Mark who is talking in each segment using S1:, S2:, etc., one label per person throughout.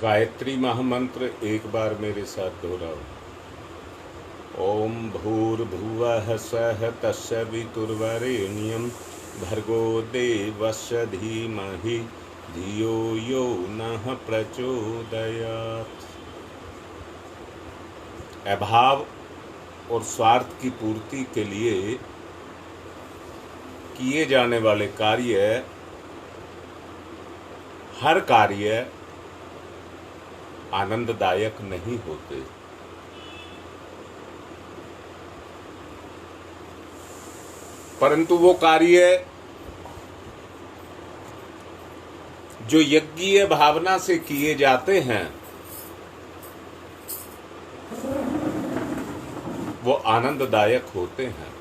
S1: गायत्री महामंत्र एक बार मेरे साथ दोहराओ। ओम भूर्भुवः स्वः तस्य वितुर्वरेण्यं भर्गो देवस्य धीमहि धियो यो नः प्रचोदयात्। अभाव और स्वार्थ की पूर्ति के लिए किए जाने वाले कार्य, हर कार्य आनंददायक नहीं होते। परंतु वो कार्य जो यज्ञीय भावना से किए जाते हैं वो आनंददायक होते हैं।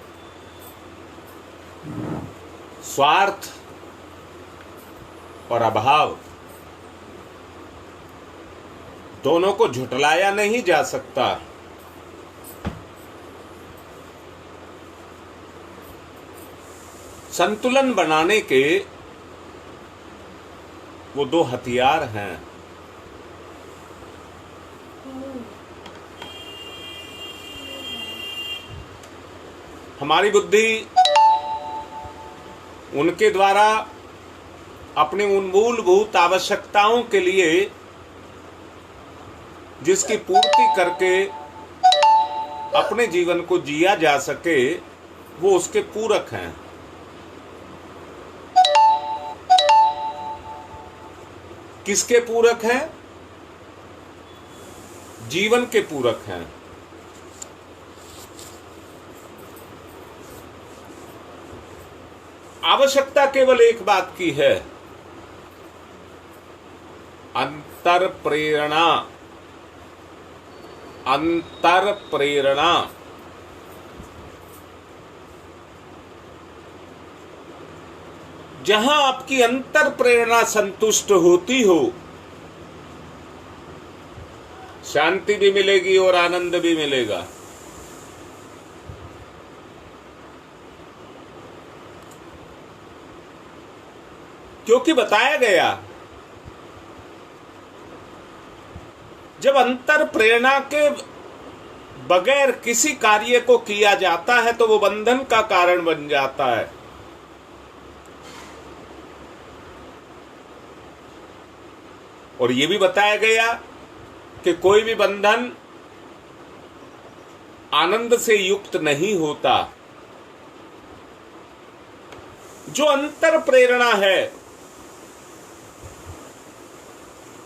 S1: स्वार्थ और अभाव दोनों को झुटलाया नहीं जा सकता। संतुलन बनाने के वो दो हथियार हैं। हमारी बुद्धि उनके द्वारा अपनी उन मूलभूत आवश्यकताओं के लिए जिसकी पूर्ति करके अपने जीवन को जिया जा सके, वो उसके पूरक हैं। किसके पूरक हैं? जीवन के पूरक हैं। आवश्यकता केवल एक बात की है, अंतर प्रेरणा। अंतर प्रेरणा जहां आपकी अंतर प्रेरणा संतुष्ट होती हो, शांति भी मिलेगी और आनंद भी मिलेगा। क्योंकि बताया गया, जब अंतर प्रेरणा के बगैर किसी कार्य को किया जाता है तो वो बंधन का कारण बन जाता है। और ये भी बताया गया कि कोई भी बंधन आनंद से युक्त नहीं होता। जो अंतर प्रेरणा है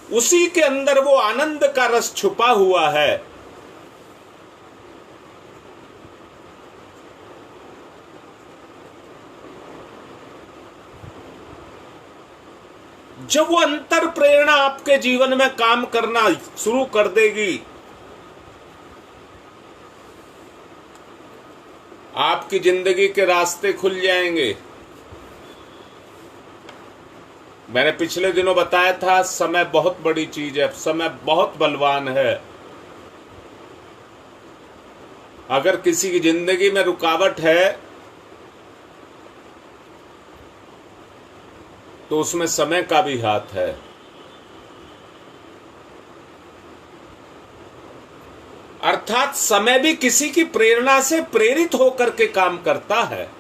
S1: उसी के अंदर वो आनंद का रस छुपा हुआ है। जब वो अंतर प्रेरणा आपके जीवन में काम करना शुरू कर देगी, आपकी जिंदगी के रास्ते खुल जाएंगे। मैंने पिछले दिनों बताया था, समय बहुत बड़ी चीज है, समय बहुत बलवान है। अगर किसी की जिंदगी में रुकावट है तो उसमें समय का भी हाथ है। अर्थात समय भी किसी की प्रेरणा से प्रेरित होकर के काम करता है।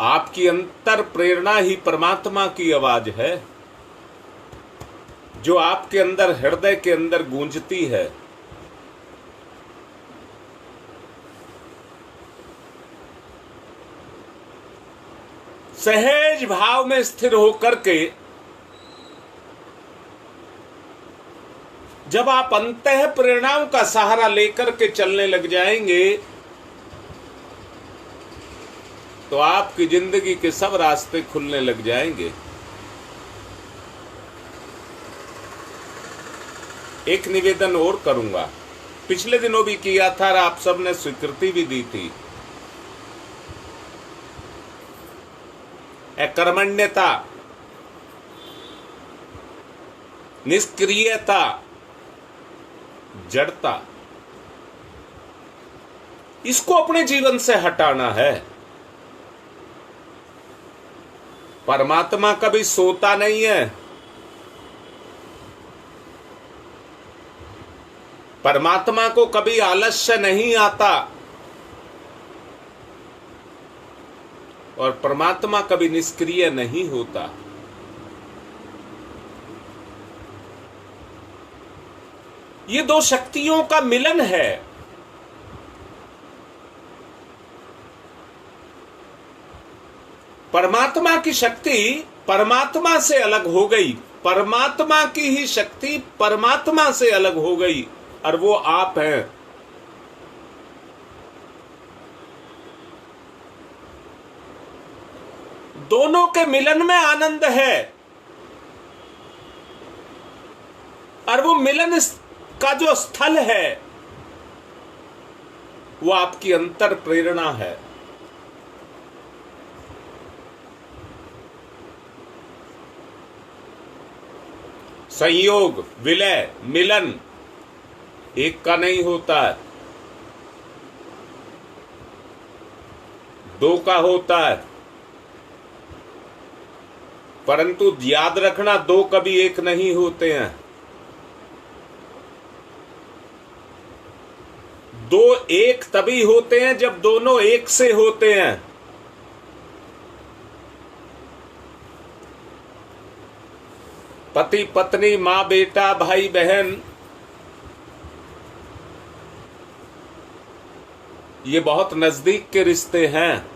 S1: आपकी अंतर प्रेरणा ही परमात्मा की आवाज है, जो आपके अंदर, हृदय के अंदर गूंजती है। सहज भाव में स्थिर होकर के जब आप अंतः प्रेरणाओं का सहारा लेकर के चलने लग जाएंगे तो आपकी जिंदगी के सब रास्ते खुलने लग जाएंगे। एक निवेदन और करूंगा, पिछले दिनों भी किया था और आप सबने स्वीकृति भी दी थी। अकर्मण्यता, निष्क्रियता, जड़ता, इसको अपने जीवन से हटाना है। परमात्मा कभी सोता नहीं है। परमात्मा को कभी आलस्य नहीं आता और परमात्मा कभी निष्क्रिय नहीं होता। ये दो शक्तियों का मिलन है। परमात्मा की शक्ति परमात्मा से अलग हो गई, परमात्मा की ही शक्ति परमात्मा से अलग हो गई और वो आप हैं। दोनों के मिलन में आनंद है और वो मिलन का जो स्थल है वो आपकी अंतर प्रेरणा है। संयोग, विलय, मिलन एक का नहीं होता है, दो का होता है। परंतु याद रखना, दो कभी एक नहीं होते हैं। दो एक तभी होते हैं जब दोनों एक से होते हैं। पति पत्नी, माँ बेटा, भाई बहन, ये बहुत नजदीक के रिश्ते हैं।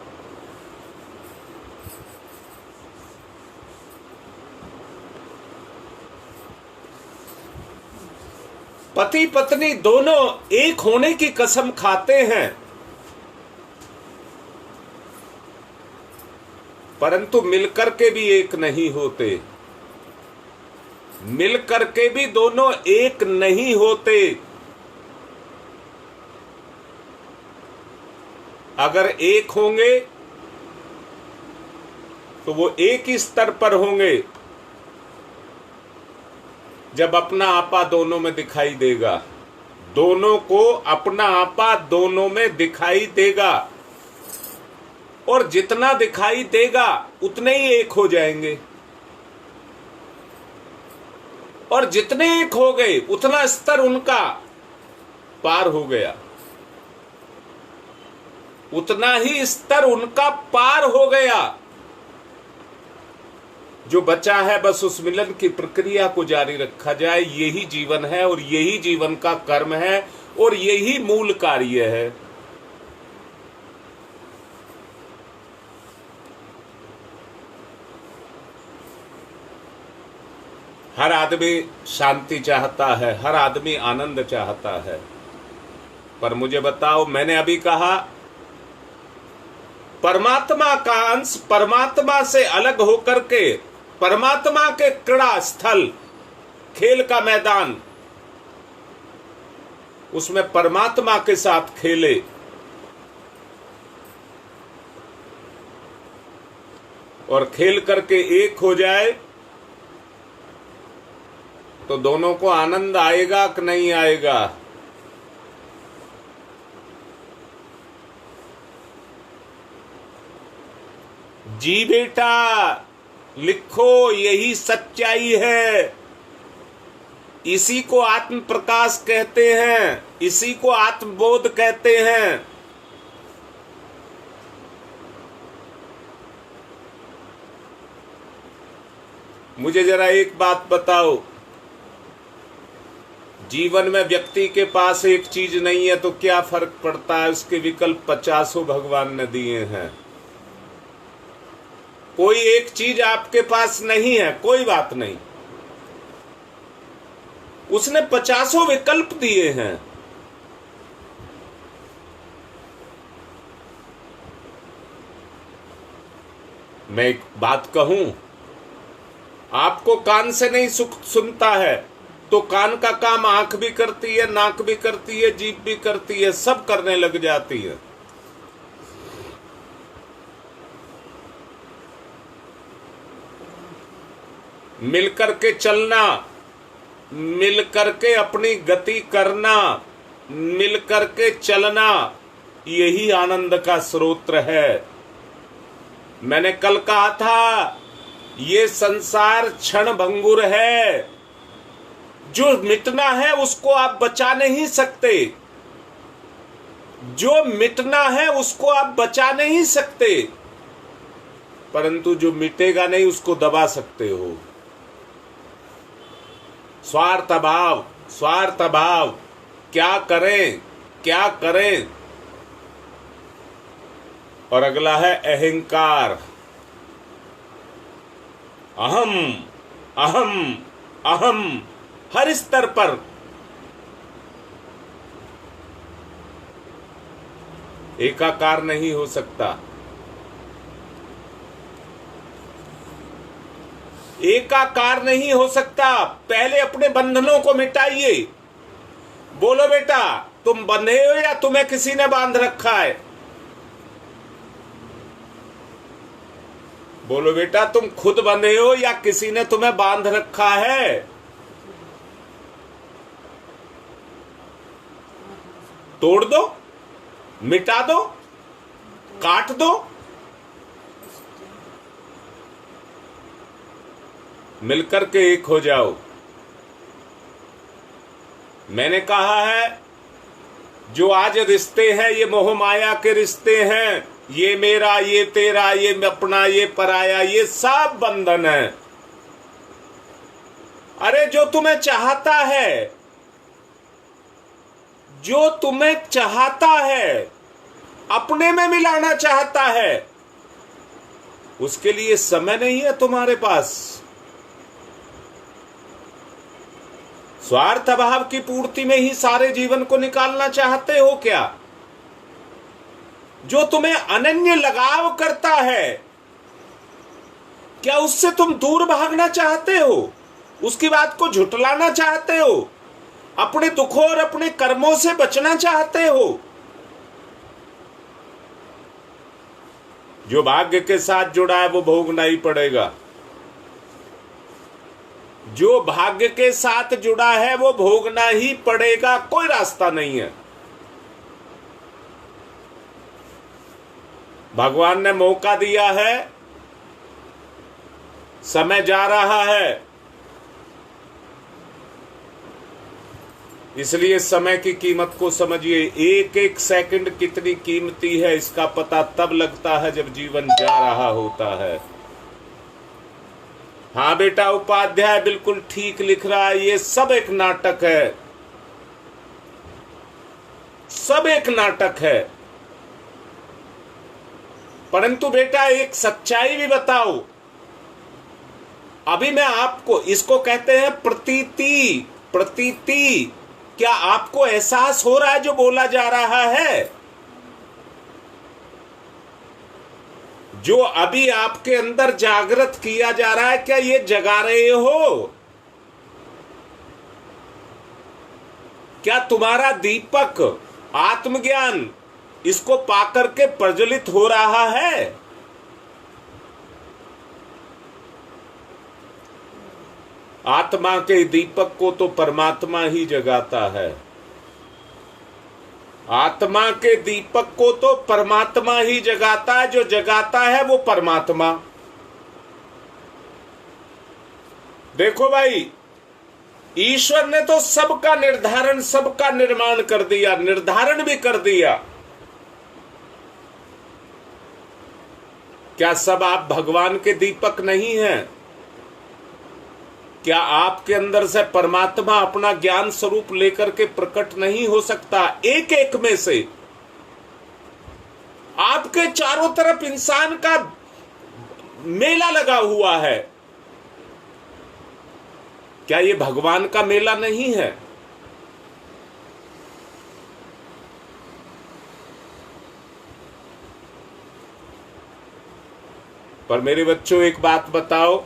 S1: पति पत्नी दोनों एक होने की कसम खाते हैं, परंतु मिलकर के भी एक नहीं होते। मिलकर के भी दोनों एक नहीं होते। अगर एक होंगे तो वो एक ही स्तर पर होंगे जब अपना आपा दोनों में दिखाई देगा। दोनों को अपना आपा दोनों में दिखाई देगा और जितना दिखाई देगा उतने ही एक हो जाएंगे और जितने एक हो गए उतना स्तर उनका पार हो गया, उतना ही स्तर उनका पार हो गया। जो बचा है बस उस मिलन की प्रक्रिया को जारी रखा जाए। यही जीवन है और यही जीवन का कर्म है और यही मूल कार्य है। हर आदमी शांति चाहता है, हर आदमी आनंद चाहता है, पर मुझे बताओ, मैंने अभी कहा परमात्मा का अंश परमात्मा से अलग होकर के परमात्मा के क्रीड़ा स्थल, खेल का मैदान, उसमें परमात्मा के साथ खेले और खेल करके एक हो जाए तो दोनों को आनंद आएगा कि नहीं आएगा? जी बेटा, लिखो, यही सच्चाई है। इसी को आत्म प्रकाश कहते हैं, इसी को आत्मबोध कहते हैं। मुझे जरा एक बात बताओ, जीवन में व्यक्ति के पास एक चीज नहीं है तो क्या फर्क पड़ता है? उसके विकल्प 50 भगवान ने दिए हैं। कोई एक चीज आपके पास नहीं है, कोई बात नहीं, उसने 50 विकल्प दिए हैं। मैं एक बात कहूं, आपको कान से नहीं सुनता है तो कान का काम आंख भी करती है, नाक भी करती है, जीभ भी करती है, सब करने लग जाती है। मिलकर के चलना, मिलकर के अपनी गति करना, मिलकर के चलना, यही आनंद का स्रोत है। मैंने कल कहा था ये संसार क्षण भंगुर है। जो मिटना है उसको आप बचा नहीं सकते, जो मिटना है उसको आप बचा नहीं सकते, परंतु जो मिटेगा नहीं उसको दबा सकते हो। स्वार्थ भाव, स्वार्थ भाव, क्या करें क्या करें। और अगला है अहंकार। अहम अहम अहम, हर स्तर पर। एकाकार नहीं हो सकता, एकाकार नहीं हो सकता। पहले अपने बंधनों को मिटाइए। बोलो बेटा, तुम बंधे हो या तुम्हें किसी ने बांध रखा है? बोलो बेटा, तुम खुद बंधे हो या किसी ने तुम्हें बांध रखा है? तोड़ दो, मिटा दो, काट दो। मिलकर के एक हो जाओ। मैंने कहा है, जो आज रिश्ते हैं ये मोह माया के रिश्ते हैं। ये मेरा, ये तेरा, ये अपना, ये पराया, ये सब बंधन है। अरे जो तुम्हें चाहता है, जो तुम्हें चाहता है, अपने में मिलाना चाहता है, उसके लिए समय नहीं है तुम्हारे पास। स्वार्थ भाव की पूर्ति में ही सारे जीवन को निकालना चाहते हो क्या? जो तुम्हें अनन्य लगाव करता है, क्या उससे तुम दूर भागना चाहते हो? उसकी बात को झुटलाना चाहते हो? अपने दुखों और अपने कर्मों से बचना चाहते हो? जो भाग्य के साथ जुड़ा है वो भोगना ही पड़ेगा। जो भाग्य के साथ जुड़ा है वो भोगना ही पड़ेगा, कोई रास्ता नहीं है। भगवान ने मौका दिया है, समय जा रहा है, इसलिए समय की कीमत को समझिए। एक एक सेकंड कितनी कीमती है इसका पता तब लगता है जब जीवन जा रहा होता है। हाँ बेटा, उपाध्याय बिल्कुल ठीक लिख रहा है। ये सब एक नाटक है, सब एक नाटक है। परंतु बेटा एक सच्चाई भी बताओ। अभी मैं आपको, इसको कहते हैं प्रतीति। प्रतीति, क्या आपको एहसास हो रहा है जो बोला जा रहा है? जो अभी आपके अंदर जागृत किया जा रहा है, क्या ये जगा रहे हो? क्या तुम्हारा दीपक आत्मज्ञान इसको पाकर के प्रज्वलित हो रहा है? आत्मा के दीपक को तो परमात्मा ही जगाता है। आत्मा के दीपक को तो परमात्मा ही जगाता है। जो जगाता है वो परमात्मा। देखो भाई, ईश्वर ने तो सबका निर्धारण, सबका निर्माण कर दिया, निर्धारण भी कर दिया। क्या सब आप भगवान के दीपक नहीं हैं? क्या आपके अंदर से परमात्मा अपना ज्ञान स्वरूप लेकर के प्रकट नहीं हो सकता? एक एक में से आपके चारों तरफ इंसान का मेला लगा हुआ है। क्या ये भगवान का मेला नहीं है? पर मेरे बच्चों एक बात बताओ,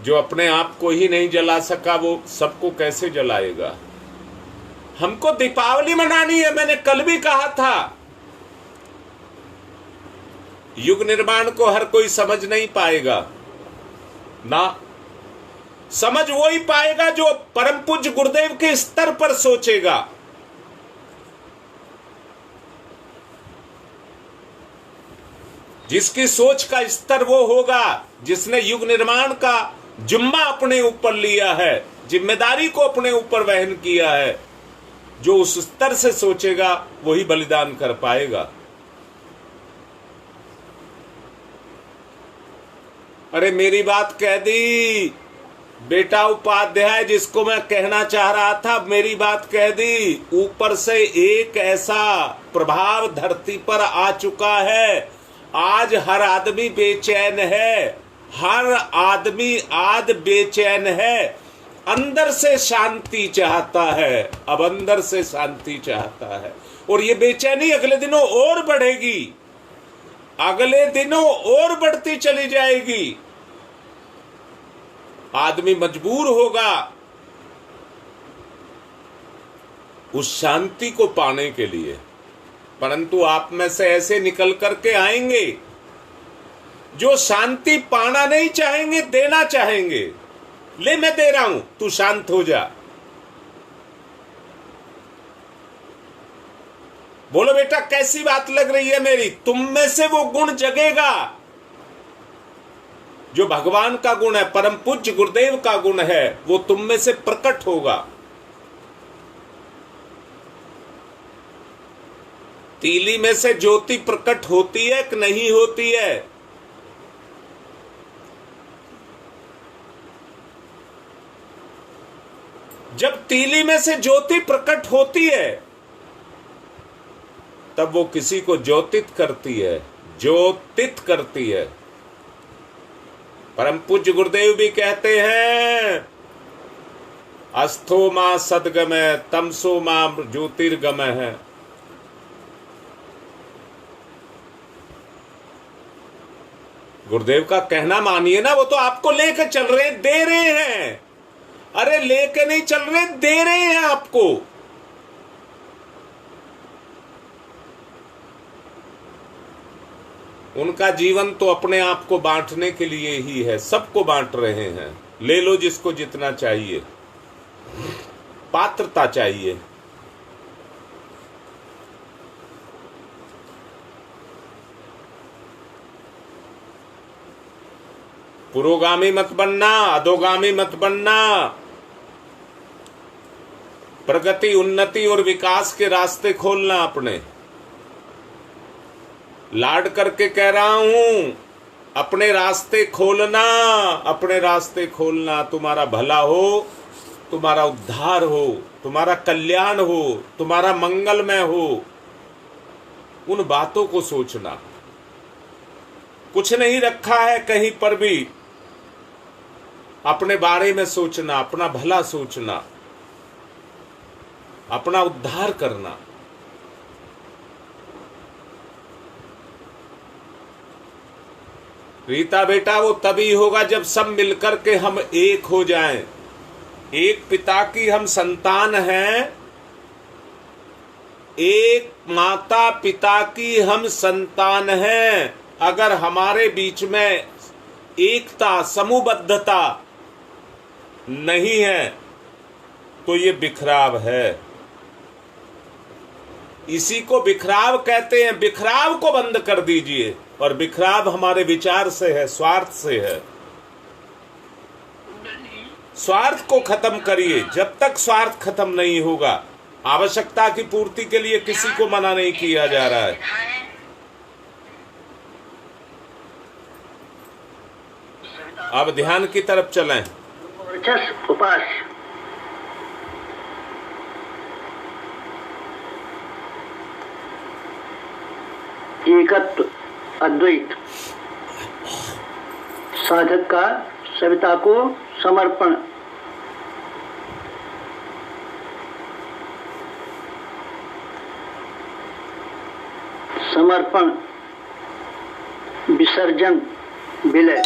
S1: जो अपने आप को ही नहीं जला सका वो सबको कैसे जलाएगा? हमको दीपावली मनानी है, मैंने कल भी कहा था। युग निर्माण को हर कोई समझ नहीं पाएगा ना। समझ वो ही पाएगा जो परम पूज्य गुरुदेव के स्तर पर सोचेगा। जिसकी सोच का स्तर वो होगा जिसने युग निर्माण का जिम्मा अपने ऊपर लिया है, जिम्मेदारी को अपने ऊपर वहन किया है। जो उस स्तर से सोचेगा वही बलिदान कर पाएगा। अरे मेरी बात कह दी बेटा उपाध्याय, जिसको मैं कहना चाह रहा था मेरी बात कह दी। ऊपर से एक ऐसा प्रभाव धरती पर आ चुका है, आज हर आदमी बेचैन है, हर आदमी आज बेचैन है, अंदर से शांति चाहता है, अब अंदर से शांति चाहता है। और ये बेचैनी अगले दिनों और बढ़ेगी, अगले दिनों और बढ़ती चली जाएगी। आदमी मजबूर होगा उस शांति को पाने के लिए, परंतु आप में से ऐसे निकल करके आएंगे जो शांति पाना नहीं चाहेंगे, देना चाहेंगे। ले मैं दे रहा हूं, तू शांत हो जा। बोलो बेटा कैसी बात लग रही है मेरी? तुम में से वो गुण जगेगा जो भगवान का गुण है, परम पूज्य गुरुदेव का गुण है, वो तुम में से प्रकट होगा। तीली में से ज्योति प्रकट होती है कि नहीं होती है? जब तीली में से ज्योति प्रकट होती है तब वो किसी को ज्योतित करती है, ज्योतित करती है। परम पूज्य गुरुदेव भी कहते हैं अस्थो मां सदगमय तमसो मां ज्योतिर्गमय है। गुरुदेव का कहना मानिए ना, वो तो आपको लेकर चल रहे हैं, दे रहे हैं। अरे लेके नहीं चल रहे, दे रहे हैं आपको। उनका जीवन तो अपने आप को बांटने के लिए ही है, सबको बांट रहे हैं। ले लो जिसको जितना चाहिए, पात्रता चाहिए। पुरोगामी मत बनना, अधोगामी मत बनना। प्रगति, उन्नति और विकास के रास्ते खोलना अपने। लाड करके कह रहा हूं, अपने रास्ते खोलना, अपने रास्ते खोलना। तुम्हारा भला हो, तुम्हारा उद्धार हो, तुम्हारा कल्याण हो, तुम्हारा मंगलमय हो, उन बातों को सोचना। कुछ नहीं रखा है कहीं पर भी, अपने बारे में सोचना, अपना भला सोचना, अपना उद्धार करना। रीता बेटा वो तभी होगा जब सब मिलकर के हम एक हो जाएं। एक पिता की हम संतान हैं, एक माता पिता की हम संतान हैं। अगर हमारे बीच में एकता, समूहबद्धता नहीं है तो ये बिखराव है। इसी को बिखराव कहते हैं। बिखराव को बंद कर दीजिए। और बिखराव हमारे विचार से है, स्वार्थ से है। स्वार्थ को खत्म करिए। जब तक स्वार्थ खत्म नहीं होगा, आवश्यकता की पूर्ति के लिए किसी को मना नहीं किया जा रहा है। अब ध्यान की तरफ चलें।
S2: उपास एकत्व, अद्वैत, साधक का सविता को समर्पण, समर्पण, विसर्जन, विलय।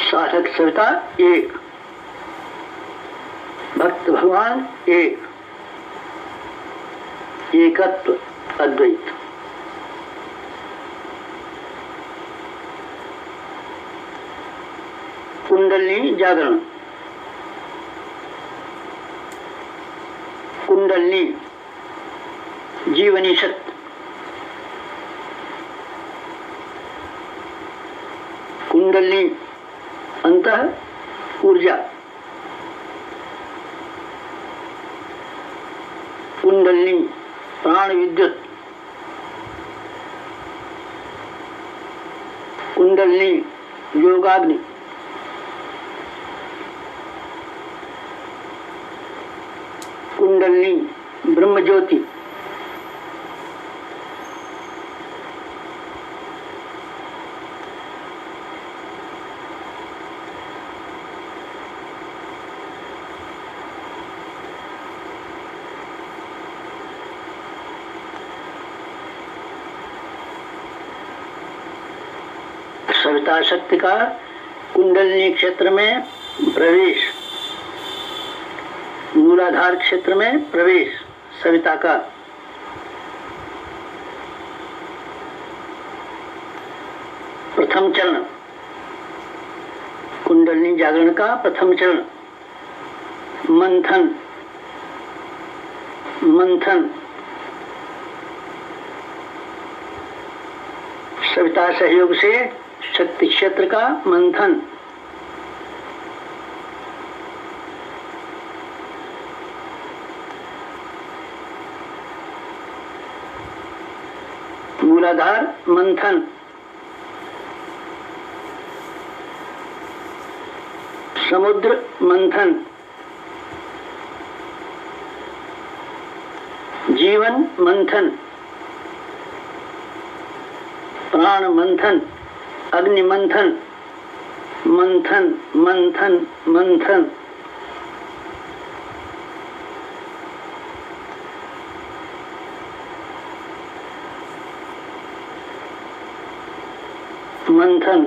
S2: साधक सविता एक, भक्त भगवान एक, एकत्व, अद्वैत। कुंडलिनी जागरण। कुंडलनी जीवनी शक्ति, कुंडलनी अंतः ऊर्जा, कुंडलनी प्राण विद्युत, कुंडलनी योगाग्नि, कुंडलनी ब्रह्म ज्योति, सविता शक्ति का कुंडलिनी क्षेत्र में प्रवेश, मूलाधार क्षेत्र में प्रवेश सविता का, प्रथम चरण कुंडलिनी जागरण का प्रथम चरण मंथन, मंथन सविता सहयोग से शक्ति क्षेत्र का मंथन, मूलाधार मंथन, समुद्र मंथन, जीवन मंथन, प्राण मंथन, अग्नि मंथन, मंथन मंथन मंथन, मंथन,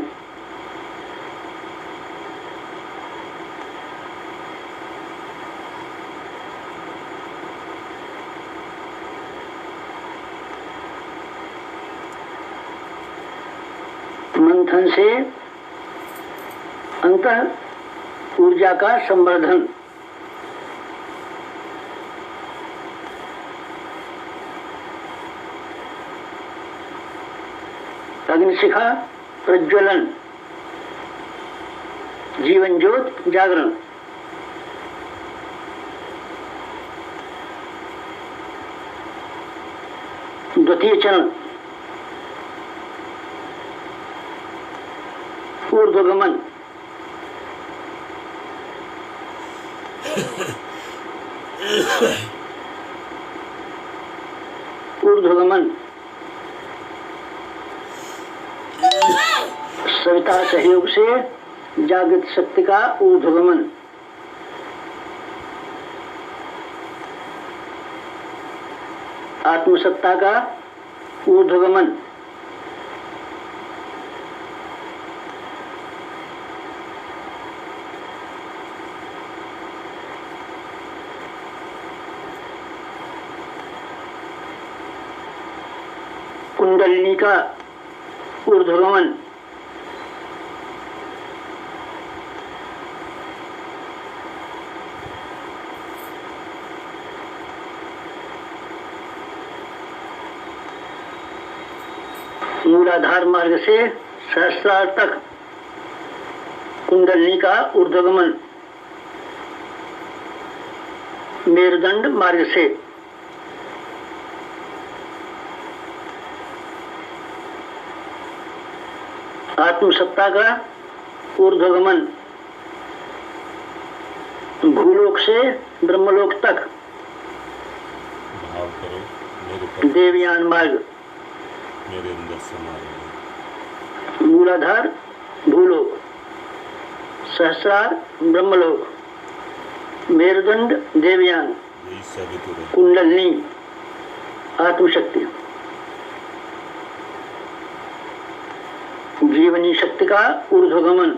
S2: मंथन से अंतः ऊर्जा का संवर्धन, अग्निशिखा प्रज्वलन, जीवन ज्योत जागरण, द्वितीय चरण ऊर्ध्वगमन, ऊर्ध्वगमन सविता सहयोग से जागृत शक्ति का ऊर्ध्वगमन, आत्मसत्ता का ऊर्ध्वगमन, कुंडलिनी का ऊर्ध्वगमन, मूलाधार मार्ग से सहस्रार तक कुंडलिनी का ऊर्ध्वगमन, मेरुदंड मार्ग से आत्मसत्ता का ऊर्ध्वगमन, भूलोक से ब्रह्मलोक तक
S1: भाव करो मेरे
S2: देवयान मार्ग,
S1: मेरे अंदर समा रहे,
S2: मूलाधार भूलोक, सहस्रार ब्रह्मलोक, मेरुदंड देवयान,
S1: यही सभी तो रहे।
S2: कुंडलिनी आत्मशक्ति, जीवनी शक्ति का ऊर्ध्वगमन,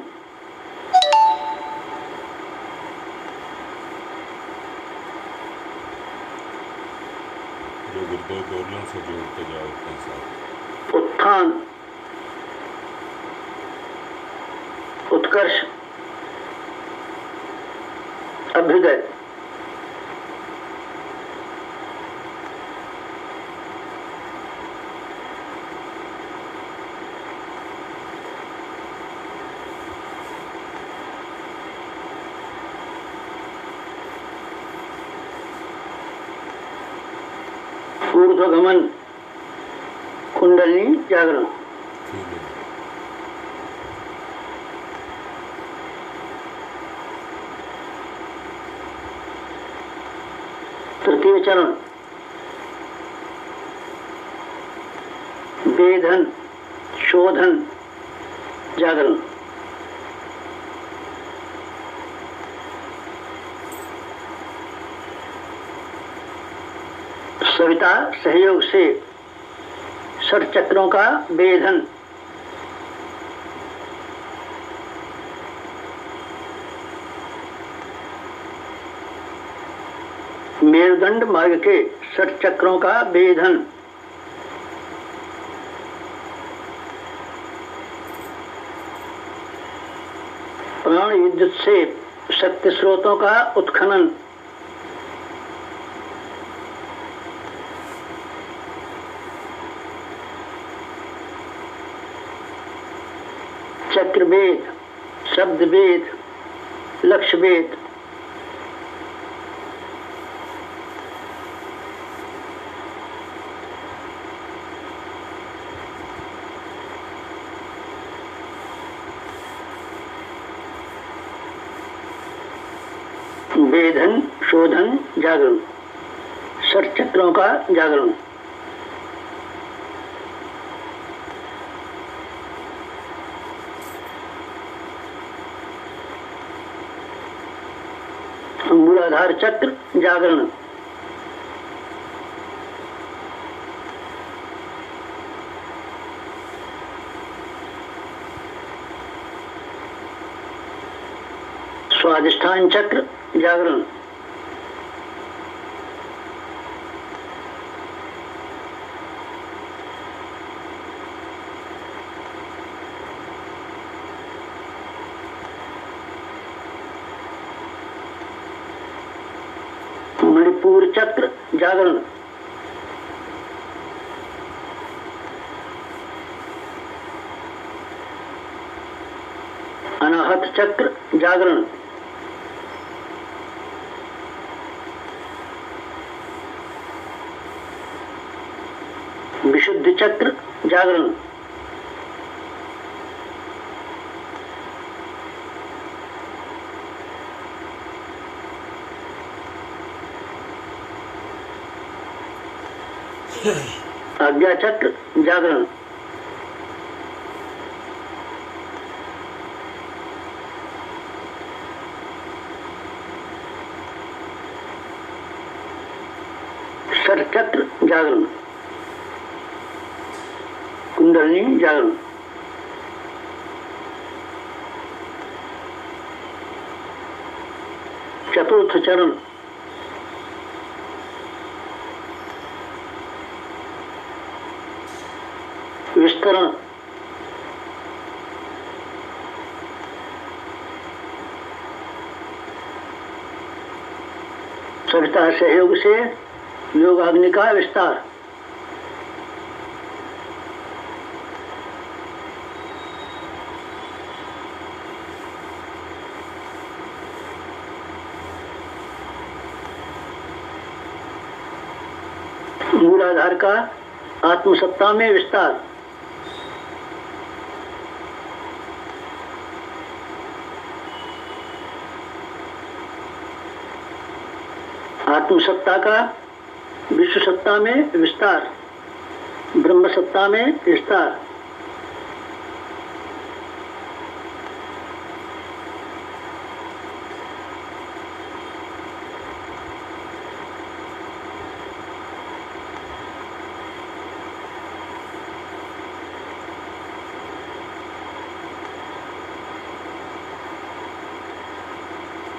S1: जो गुरुदेव दोलन से जोड़ते जाओ अपने साथ,
S2: उत्थान, उत्कर्ष, अभ्युदय, ऊर्ध्वगमन कुंडलिनी जागरण। तृतीय चरण वेधन शोधन जागरण। सविता सहयोग से षट चक्रों का वेधन। मेरुदंड मार्ग के षट चक्रों का वेधन। प्राण विद्युत से शक्ति स्रोतों का उत्खनन। चक्रवेद शब्दवेद लक्ष्यवेद। वेधन शोधन जागरण षट चक्रों का जागरण। मूलाधार चक्र जागरण। स्वादिष्ठान चक्र जागरण। मणिपुर चक्र जागरण। अनाहत चक्र जागरण। विशुद्ध चक्र जागरण। आज्ञा चक्र जागरण। षट चक्र जागरण। कुंडलिनी जागरण। चतुर्थ चरण विस्तरण। सविता सहयोग से योगाग्नि का विस्तार। मूलाधार का आत्मसत्ता में विस्तार। आत्मसत्ता का विश्व सत्ता में विस्तार। ब्रह्म सत्ता में विस्तार।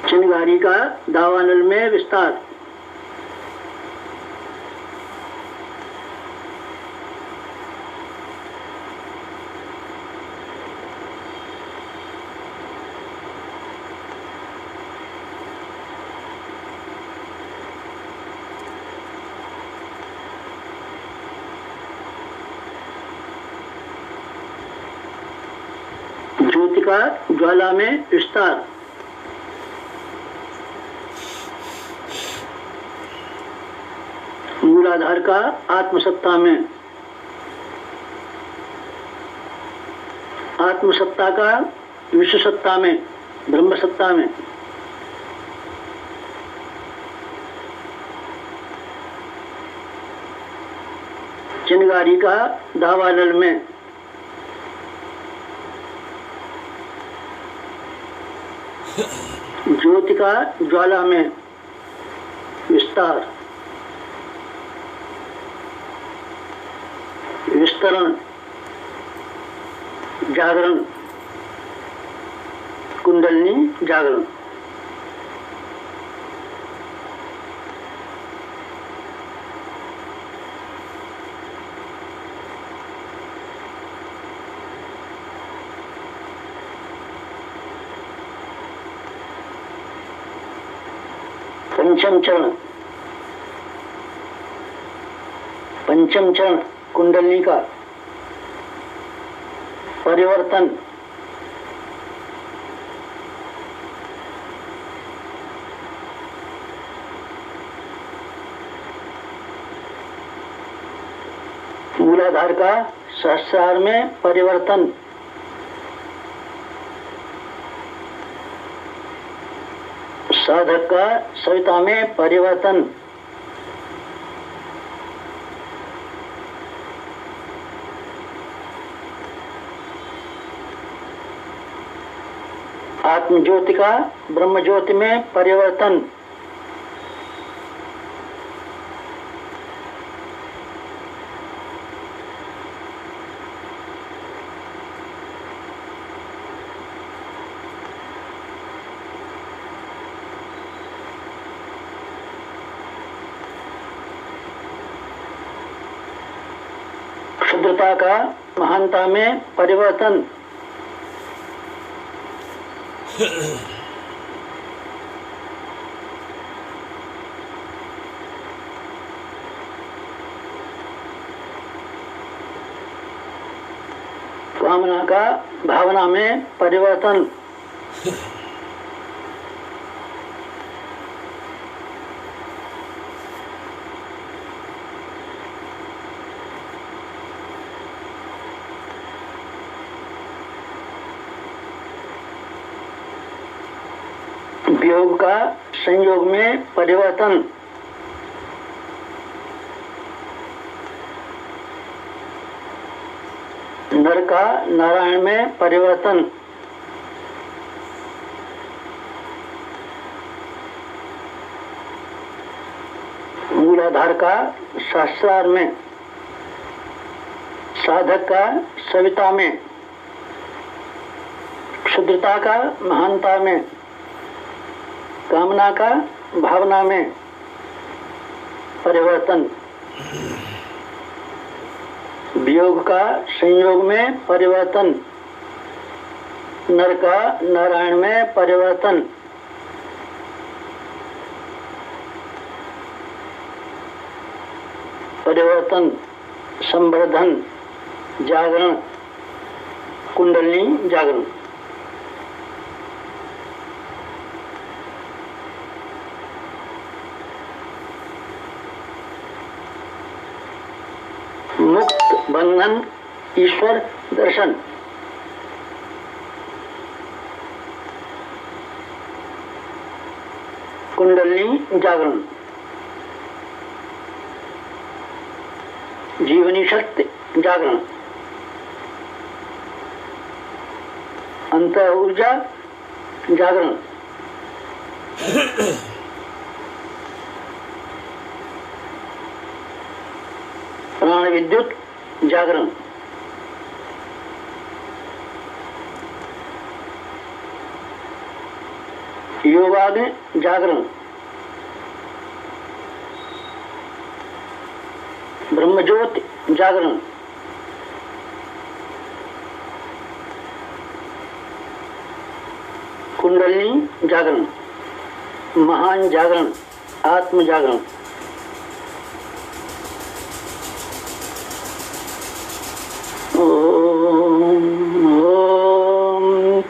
S2: चिंगारी का दावानल में विस्तार। ज्योति का ज्वाला में विस्तार। मूलाधार का आत्मसत्ता में, आत्मसत्ता का विश्व सत्ता में, ब्रह्म सत्ता में, चिनगारी का दावानल में, ज्योति का ज्वाला में विस्तार, विस्तरण, जागरण, कुंडलिनी जागरण। पंचम चरण, पंचम चरण कुंडलिनी का परिवर्तन, मूलाधार का सहस्रार में परिवर्तन, साधक का सविता में परिवर्तन, आत्म ज्योति का ब्रह्म ज्योति में परिवर्तन, क्षुद्रता का महानता में परिवर्तन, कामना का भावना में परिवर्तन, वियोग का संयोग में परिवर्तन, नर का नारायण में परिवर्तन, मूलाधार का सहस्रार में, साधक का सविता में, क्षुद्रता का महानता में, कामना का भावना में परिवर्तन, वियोग का संयोग में परिवर्तन, नर का नारायण में परिवर्तन, परिवर्तन, संवर्धन, जागरण, कुंडलिनी जागरण। मुक्त बंधन ईश्वर दर्शन, कुंडलिनी जागरण, जीवनी शक्ति जागरण, अंतर ऊर्जा जागरण, प्राण विद्युत जागरण, योगाग्नि जागरण, ब्रह्मज्योति जागरण, कुंडलिनी जागरण, महान जागरण, आत्म जागरण।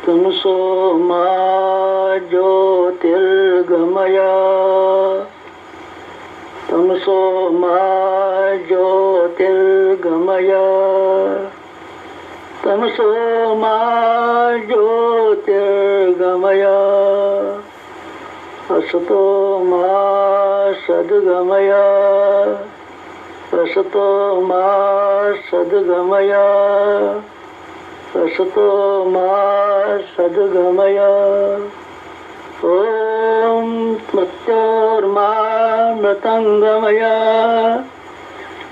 S2: तमसो मा ज्योतिर्गमय, तमसो तमसो मा ज्योतिर्गमय तमसो मा ज्योतिर्गमय असतो मा सद्गमय असतो मा सद्गमय असतो मा सद्गमय ओम मृत्योर्मा मृतंगमय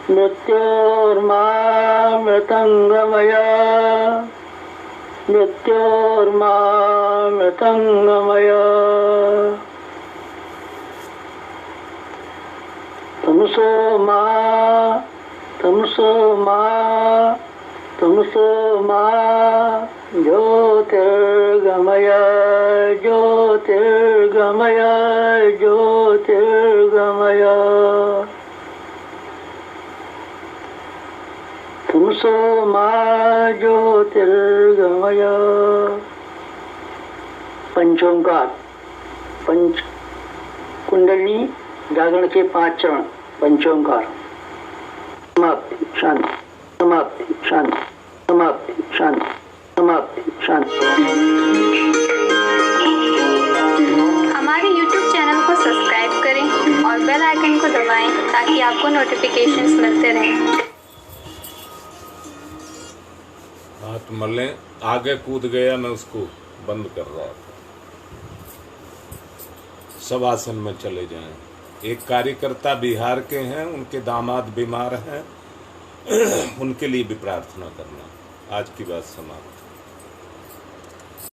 S2: मृत्योर्मा मृतंगमय मृत्योर्मा मृतंगमय तमसो मा ज्योतिर्गमय ज्योतिर्गमय ज्योतिर्गमय तमसो मा ज्योतिर्गमय। पंचोंकार पंच कुंडली जागरण के 5 चरण पंचोंकार। समाप्ति शांति समाप्ति शांति समाप्ति शांति समाप्ति शांति।
S3: हमारे YouTube चैनल को सब्सक्राइब करें और बेल आइकन को दबाएं ताकि आपको नोटिफिकेशंस मिलते रहें।
S1: हाथ मलें, आगे कूद गया, मैं उसको बंद कर रहा था। सब आसन में चले जाएं। एक कार्यकर्ता बिहार के हैं, उनके दामाद बीमार हैं, उनके लिए भी प्रार्थना करना। आज की बात समाप्त।